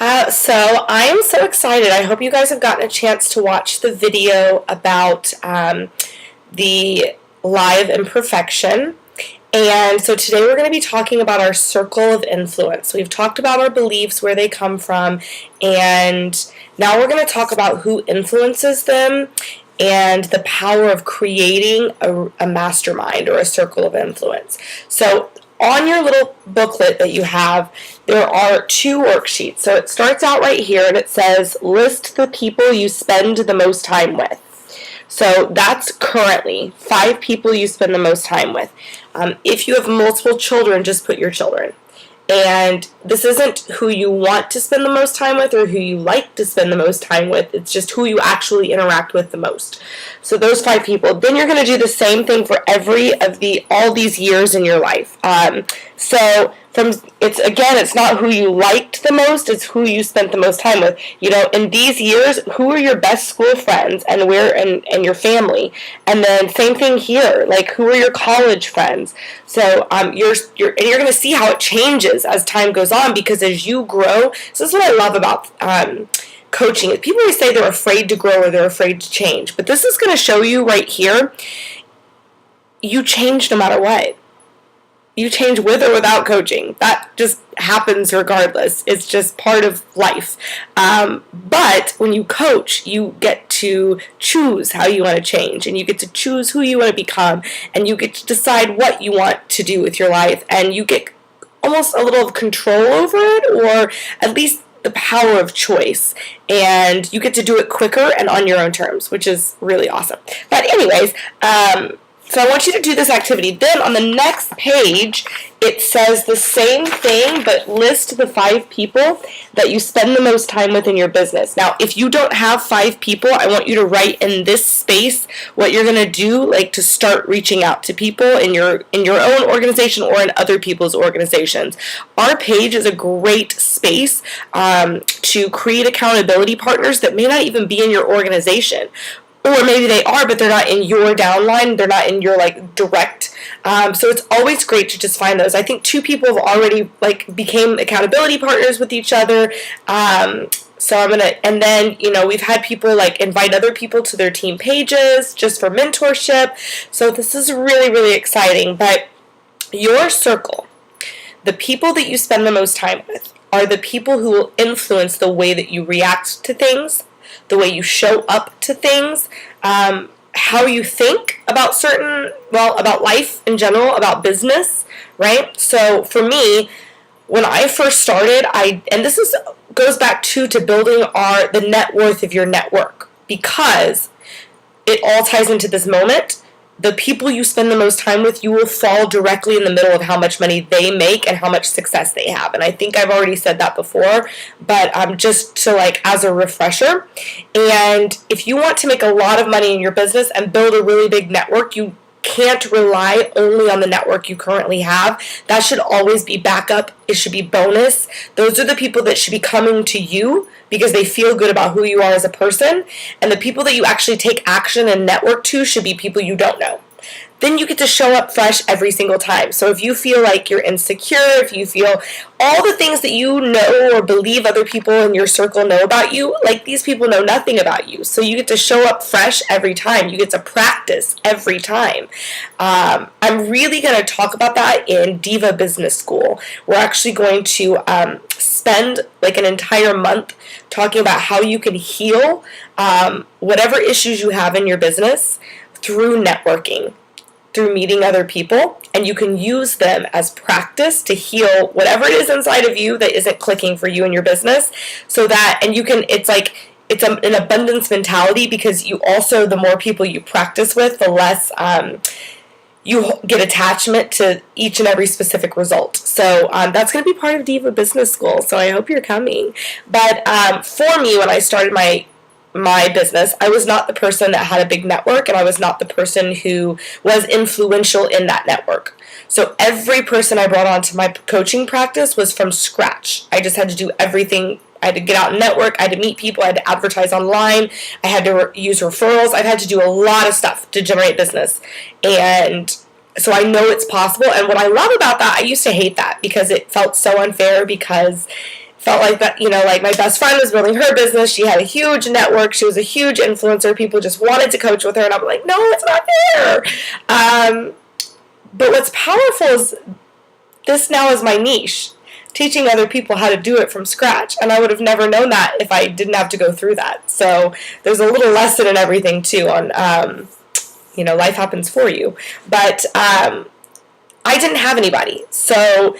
So I'm so excited. I hope you guys have gotten a chance to watch the video about the live imperfection. And so today we're going to be talking about our circle of influence. We've talked about our beliefs, where they come from, and now we're going to talk about who influences them and the power of creating a mastermind or a circle of influence. So on your little booklet that you have, there are two worksheets. So it starts out right here and it says, list the people you spend the most time with. So that's currently 5 people you spend the most time with. If you have multiple children, just put your children. And this isn't who you want to spend the most time with or who you like to spend the most time with. It's just who you actually interact with the most. So those 5 people. Then you're going to do the same thing for all these years in your life. It's not who you liked the most, it's who you spent the most time with. In these years, who are your best school friends and your family? And then same thing here, like who are your college friends? So you're going to see how it changes as time goes on, because as you grow, this is what I love about coaching. People always say they're afraid to grow or they're afraid to change, but this is going to show you right here, you change no matter what. You change with or without coaching. That just happens regardless. It's just part of life. But when you coach, you get to choose how you want to change, and you get to choose who you want to become, and you get to decide what you want to do with your life, and you get almost a little control over it, or at least the power of choice, and you get to do it quicker and on your own terms, which is really awesome. But anyways, so I want you to do this activity. Then on the next page, it says the same thing, but list the 5 people that you spend the most time with in your business. Now, if you don't have 5 people, I want you to write in this space what you're going to do, like to start reaching out to people in your own organization or in other people's organizations. Our page is a great space to create accountability partners that may not even be in your organization. Or maybe they are, but they're not in your downline. They're not in your direct. So it's always great to just find those. I think 2 people have already became accountability partners with each other. And then we've had people invite other people to their team pages just for mentorship. So this is really, really exciting. But your circle, the people that you spend the most time with, are the people who will influence the way that you react to things, the way you show up to things, how you think about about life in general, about business, right? So for me, when I first started, goes back to building the net worth of your network, because it all ties into this moment. The people you spend the most time with, you will fall directly in the middle of how much money they make and how much success they have. And I think I've already said that before, but just to as a refresher. And if you want to make a lot of money in your business and build a really big network, you can't rely only on the network you currently have. That should always be backup. It should be bonus. Those are the people that should be coming to you because they feel good about who you are as a person. And the people that you actually take action and network to should be people you don't know. Then you get to show up fresh every single time. So if you feel like you're insecure, if you feel all the things that you know or believe other people in your circle know about you, these people know nothing about you. So you get to show up fresh every time. You get to practice every time. I'm really going to talk about that in Diva Business School. We're actually going to spend an entire month talking about how you can heal whatever issues you have in your business through networking, through meeting other people, and you can use them as practice to heal whatever it is inside of you that isn't clicking for you in your business. It's an abundance mentality, because you also, the more people you practice with, the less you get attachment to each and every specific result. So that's going to be part of Diva Business School, so I hope you're coming. But for me, when I started my business, I was not the person that had a big network, and I was not the person who was influential in that network. So every person I brought onto my coaching practice was from scratch. I just had to do everything. I had to get out and network. I had to meet people. I had to advertise online. I had to use referrals. I've had to do a lot of stuff to generate business. And so I know it's possible. And what I love about that, I used to hate that because it felt so unfair, because felt like that, like my best friend was building her business. She had a huge network. She was a huge influencer. People just wanted to coach with her. And I'm like, no, it's not fair. But what's powerful is this now is my niche, teaching other people how to do it from scratch. And I would have never known that if I didn't have to go through that. So there's a little lesson in everything too on, life happens for you. But I didn't have anybody. So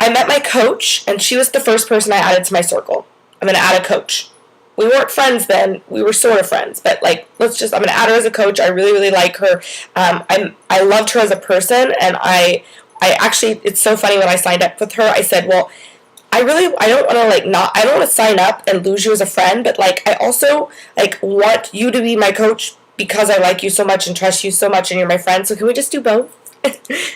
I met my coach, and she was the first person I added to my circle. I'm going to add a coach. We weren't friends then. We were sort of friends, but I'm going to add her as a coach. I really, really like her. I loved her as a person, and I actually, it's so funny when I signed up with her, I said, well, I don't want to sign up and lose you as a friend, but I also want you to be my coach because I like you so much and trust you so much and you're my friend. So can we just do both?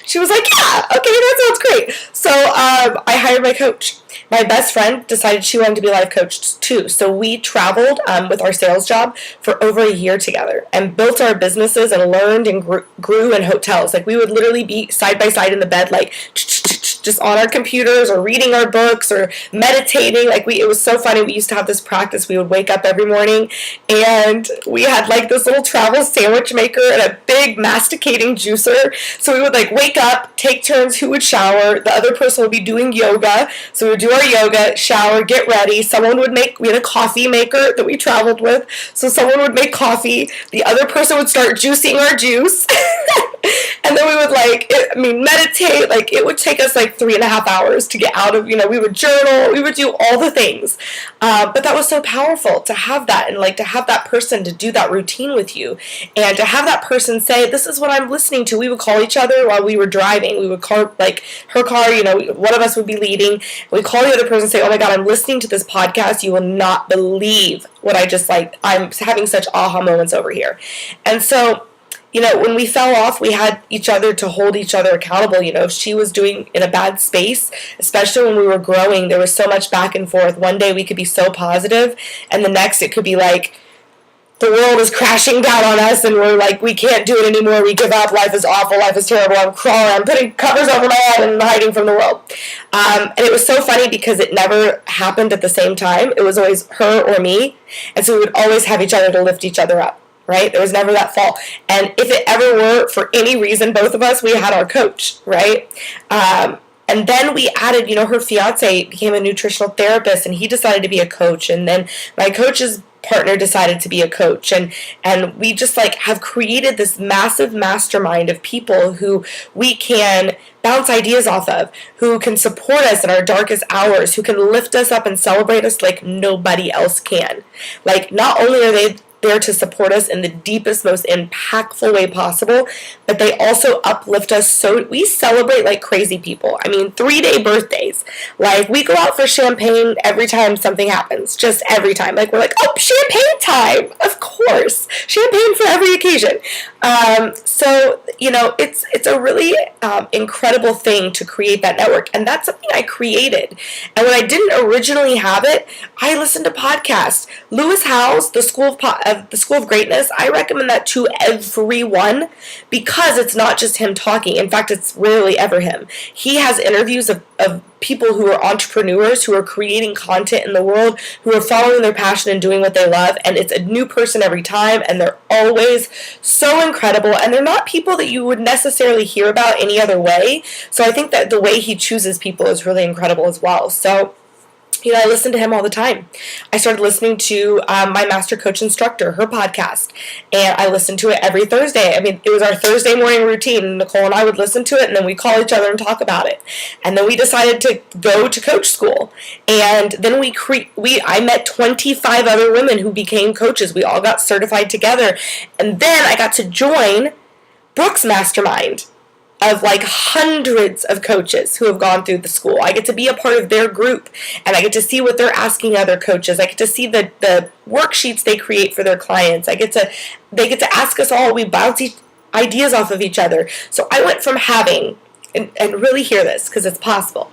She was like, yeah, okay, that sounds great. So I hired my coach. My best friend decided she wanted to be a life coach too. So we traveled with our sales job for over a year together and built our businesses and learned and grew in hotels. We would literally be side by side in the bed, just on our computers or reading our books or meditating. It was so funny. We used to have this practice. We would wake up every morning and we had this little travel sandwich maker and a big masticating juicer. So we would wake up, take turns who would shower. The other person would be doing yoga. So we would do our yoga, shower, get ready. We had a coffee maker that we traveled with. So someone would make coffee. The other person would start juicing our juice. And then we would meditate. It would take us 3.5 hours to get out of, we would journal, we would do all the things. But that was so powerful to have that and to have that person to do that routine with you and to have that person say, this is what I'm listening to. We would call each other while we were driving. We would call her car, one of us would be leading. We'd call the other person and say, oh my God, I'm listening to this podcast. You will not believe what I'm having such aha moments over here. And so, when we fell off, we had each other to hold each other accountable. If she was doing in a bad space, especially when we were growing, there was so much back and forth. One day we could be so positive, and the next it could be the world is crashing down on us, and we're we can't do it anymore. We give up. Life is awful. Life is terrible. I'm crawling. I'm putting covers over my head and hiding from the world. And it was so funny because it never happened at the same time. It was always her or me, and so we would always have each other to lift each other up. Right? There was never that fall. And if it ever were, for any reason, both of us, we had our coach, right? And then we added, her fiance became a nutritional therapist, and he decided to be a coach. And then my coach's partner decided to be a coach. And we just have created this massive mastermind of people who we can bounce ideas off of, who can support us in our darkest hours, who can lift us up and celebrate us like nobody else can. Not only are they there to support us in the deepest, most impactful way possible, but they also uplift us. So we celebrate like crazy people. 3-day birthdays. We go out for champagne every time something happens. Just every time. We're oh, champagne time! Of course. Champagne for every occasion. So, it's a really incredible thing to create that network. And that's something I created. And when I didn't originally have it, I listened to podcasts. Lewis Howes, the School of Greatness, I recommend that to everyone because it's not just him talking. In fact, it's rarely ever him. He has interviews of people who are entrepreneurs, who are creating content in the world, who are following their passion and doing what they love, and it's a new person every time, and they're always so incredible, and they're not people that you would necessarily hear about any other way. So I think that the way he chooses people is really incredible as well. So I listen to him all the time. I started listening to my master coach instructor, her podcast, and I listened to it every Thursday. It was our Thursday morning routine. Nicole and I would listen to it, and then we call each other and talk about it. And then we decided to go to coach school. And then I met 25 other women who became coaches. We all got certified together. And then I got to join Brooke's mastermind of hundreds of coaches who have gone through the school. I get to be a part of their group, and I get to see what they're asking other coaches. I get to see the worksheets they create for their clients. They get to ask us all. We bounce ideas off of each other. So I went from having, and really hear this because it's possible,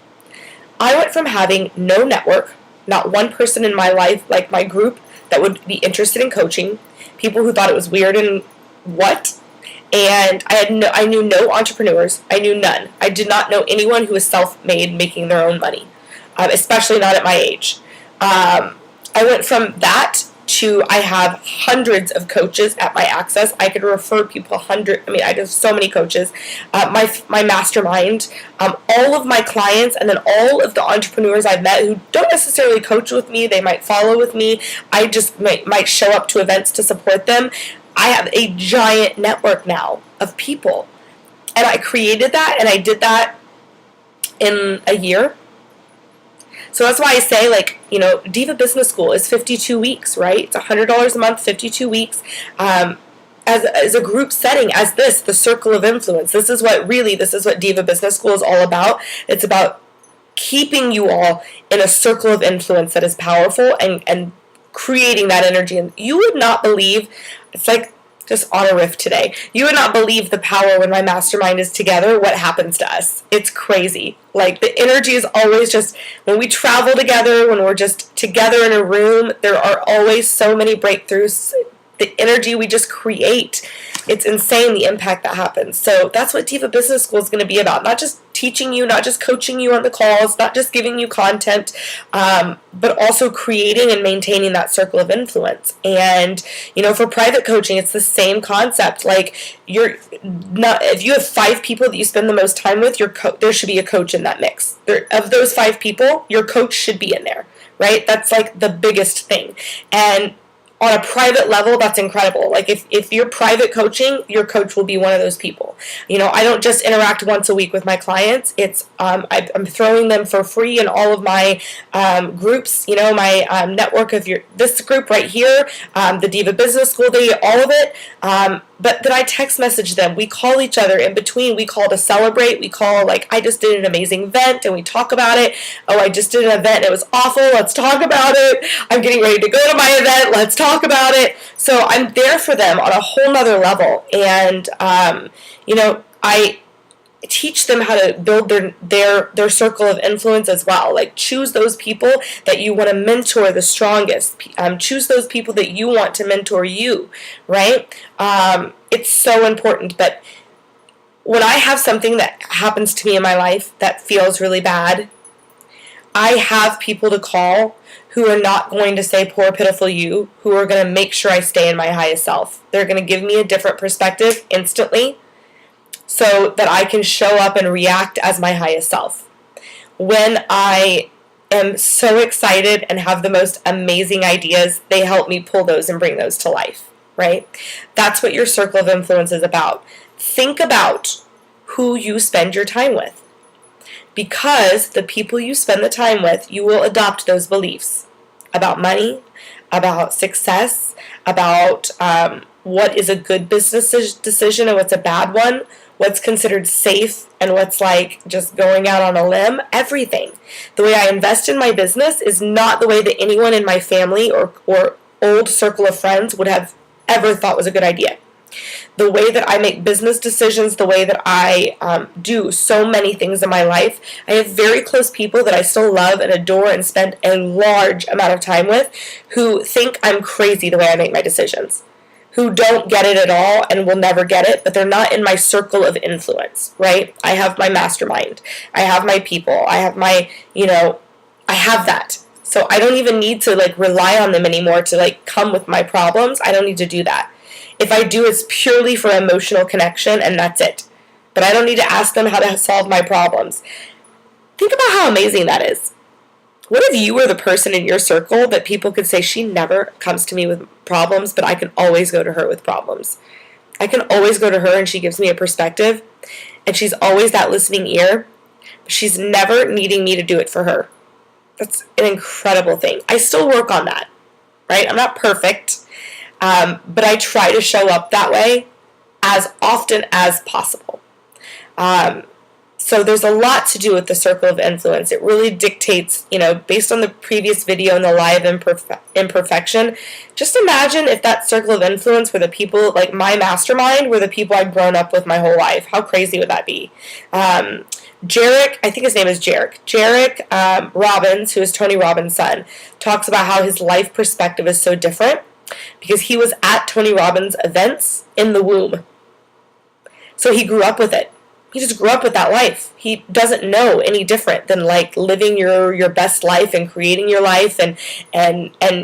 I went from having no network, not one person in my life, my group, that would be interested in coaching, people who thought it was weird and what. And I knew no entrepreneurs. I knew none. I did not know anyone who was self-made, making their own money. especially not at my age. I went from that to I have hundreds of coaches at my access. I could refer people I have so many coaches. My mastermind, all of my clients, and then all of the entrepreneurs I've met who don't necessarily coach with me, they might follow with me. I just might show up to events to support them. I have a giant network now of people. And I created that, and I did that in a year. So that's why I say, Diva Business School is 52 weeks, right? It's $100 a month, 52 weeks, as a group setting, as the circle of influence. This is what Diva Business School is all about. It's about keeping you all in a circle of influence that is powerful and creating that energy. And you would not believe, it's like, just on a riff today. You would not believe the power when my mastermind is together, what happens to us. It's crazy. Like, the energy is always just, when we travel together, when we're just together in a room, there are always so many breakthroughs. The energy we just create, it's insane the impact that happens. So that's what Diva Business School is going to be about. Not just teaching you, not just coaching you on the calls, not just giving you content, but also creating and maintaining that circle of influence. And, for private coaching, it's the same concept. Like, if you have 5 people that you spend the most time with, there should be a coach in that mix. Of those 5 people, your coach should be in there, right? That's like the biggest thing. And on a private level, that's incredible. Like, if you're private coaching, your coach will be one of those people. I don't just interact once a week with my clients. It's I'm throwing them for free in all of my groups. My network of this group right here, the Diva Business School. They get all of it. But then I text message them. We call each other in between. We call to celebrate. We call, I just did an amazing event, and we talk about it. Oh, I just did an event, and it was awful. Let's talk about it. I'm getting ready to go to my event. Let's talk about it. So I'm there for them on a whole nother level. And, I teach them how to build their circle of influence as well. Like, choose those people that you want to mentor the strongest. Choose those people that you want to mentor you, right? It's so important. But when I have something that happens to me in my life that feels really bad, I have people to call who are not going to say poor, pitiful you, who are going to make sure I stay in my highest self. They're going to give me a different perspective instantly, so that I can show up and react as my highest self. When I am so excited and have the most amazing ideas, they help me pull those and bring those to life, right? That's what your circle of influence is about. Think about who you spend your time with. Because the people you spend the time with, you will adopt those beliefs about money, about success, about what is a good business decision and what's a bad one, what's considered safe and what's like just going out on a limb, everything. The way I invest in my business is not the way that anyone in my family or old circle of friends would have ever thought was a good idea. The way that I make business decisions, the way that I do so many things in my life, I have very close people that I still love and adore and spend a large amount of time with who think I'm crazy the way I make my decisions, who don't get it at all and will never get it, but they're not in my circle of influence, right? I have my mastermind. I have my people. I have my, I have that. So I don't even need to rely on them anymore to come with my problems. I don't need to do that. If I do, it's purely for emotional connection, and that's it. But I don't need to ask them how to solve my problems. Think about how amazing that is. What if you were the person in your circle that people could say, she never comes to me with problems, but I can always go to her with problems. I can always go to her, and she gives me a perspective, and she's always that listening ear. But she's never needing me to do it for her. That's an incredible thing. I still work on that, right? I'm not perfect. But I try to show up that way as often as possible. So there's a lot to do with the circle of influence. It really dictates, based on the previous video and the live imperfection, just imagine if that circle of influence were the people, like my mastermind, were the people I'd grown up with my whole life. How crazy would that be? Jarek, I think his name is Jarek Robbins, who is Tony Robbins' son, talks about how his life perspective is so different because he was at Tony Robbins' events in the womb. So he grew up with it. he just grew up with that life. He doesn't know any different than like living your best life and creating your life, and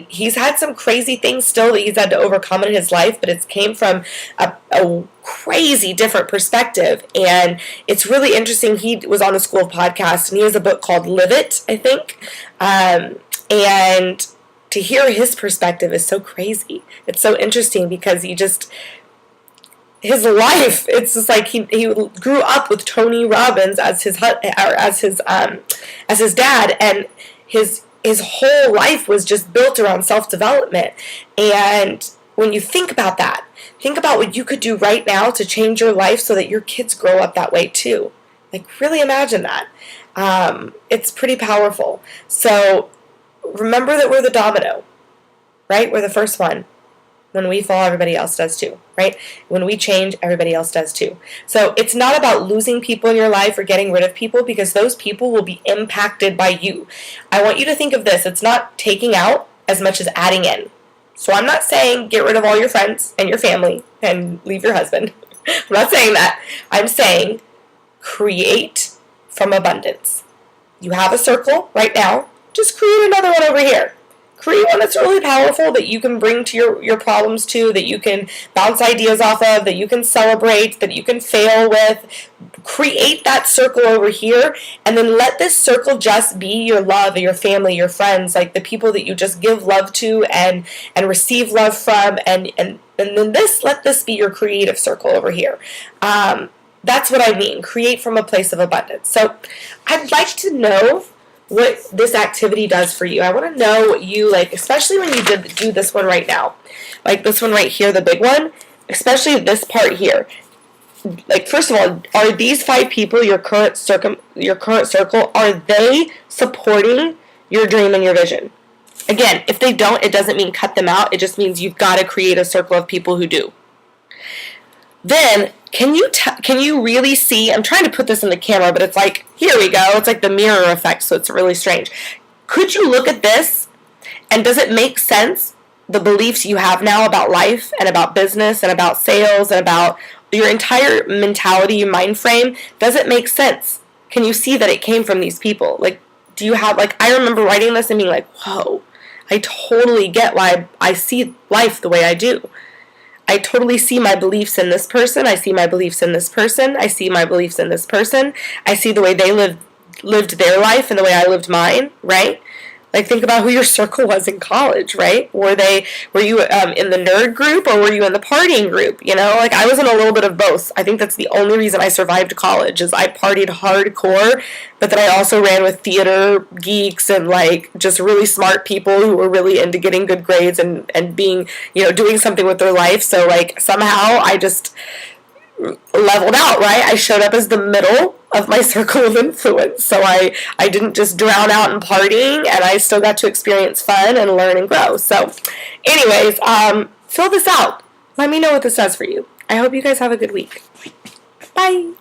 he's had some crazy things still that he's had to overcome in his life, but it's came from a crazy different perspective. And it's really interesting. He was on the School of Podcast, and he has a book called Live It, I think. And to hear his perspective is so crazy. It's so interesting because his life, it's just like he grew up with Tony Robbins as his dad, and his whole life was just built around self-development. And when you think about that, think about what you could do right now to change your life so that your kids grow up that way too. Like, really imagine that. It's pretty powerful. So remember that we're the domino, right? We're the first one. When we fall, everybody else does too, right? When we change, everybody else does too. So it's not about losing people in your life or getting rid of people, because those people will be impacted by you. I want you to think of this. It's not taking out as much as adding in. So I'm not saying get rid of all your friends and your family and leave your husband. I'm not saying that. I'm saying create from abundance. You have a circle right now. Just create another one over here. Create one that's really powerful, that you can bring to your problems to, that you can bounce ideas off of, that you can celebrate, that you can fail with. Create that circle over here, and then let this circle just be your love, your family, your friends, like the people that you just give love to and receive love from, and then let this be your creative circle over here. That's what I mean. Create from a place of abundance. So I'd like to know what this activity does for you. I want to know what you like, especially when you do this one right now. Like this one right here, the big one, especially this part here. Like, first of all, are these 5 people, your current circle, are they supporting your dream and your vision? Again, if they don't, it doesn't mean cut them out. It just means you've got to create a circle of people who do. Then, can you really see, I'm trying to put this in the camera, but it's like, here we go, it's like the mirror effect, so it's really strange. Could you look at this, and does it make sense, the beliefs you have now about life, and about business, and about sales, and about your entire mentality, your mind frame? Does it make sense? Can you see that it came from these people? Like, do you have, like, I remember writing this and being like, whoa, I totally get why I see life the way I do. I totally see my beliefs in this person. I see my beliefs in this person. I see my beliefs in this person. I see the way they lived their life and the way I lived mine, right? Like, think about who your circle was in college, right? Were you in the nerd group, or were you in the partying group? You know, like, I was in a little bit of both. I think that's the only reason I survived college, is I partied hardcore, but then I also ran with theater geeks and, like, just really smart people who were really into getting good grades and being, you know, doing something with their life. So, like, somehow I just leveled out, right? I showed up as the middle of my circle of influence. So I didn't just drown out in partying, and I still got to experience fun and learn and grow. So anyways, fill this out. Let me know what this does for you. I hope you guys have a good week. Bye.